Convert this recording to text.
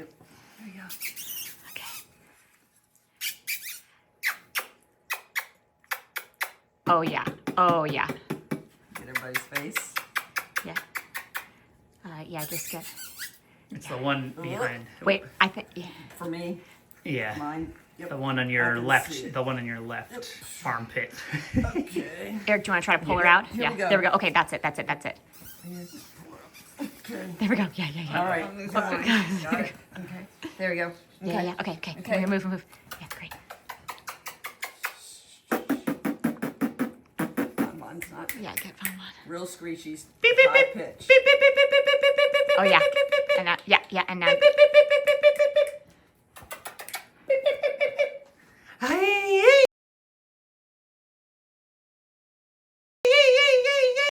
Yep. There you go. Okay. Oh yeah. Oh yeah. Get everybody's face. Yeah. Yeah, just get. It's the one behind. Wait, I think. Yeah. For me, Yeah. mine. Yep. The one on I your can left. see it. The one on your left armpit. Okay. Eric, do you want to try to pull her Yeah. out? Here Yeah. we go. There we go. Okay, that's it. That's it. That's it. Okay. There we go. Yeah, yeah, yeah. All right. Got it. Okay. There we go. Yeah, yeah. Okay, okay. Okay. Move, move, move. Yeah, great. Mine's not Yeah, get phone on. real screechy. Beep, beep, High beep. pitch. Beep, beep, beep, beep, beep, beep, beep, beep, beep, Oh yeah. beep, beep, beep, beep. And yeah, yeah, and now. Beep, beep, beep, beep,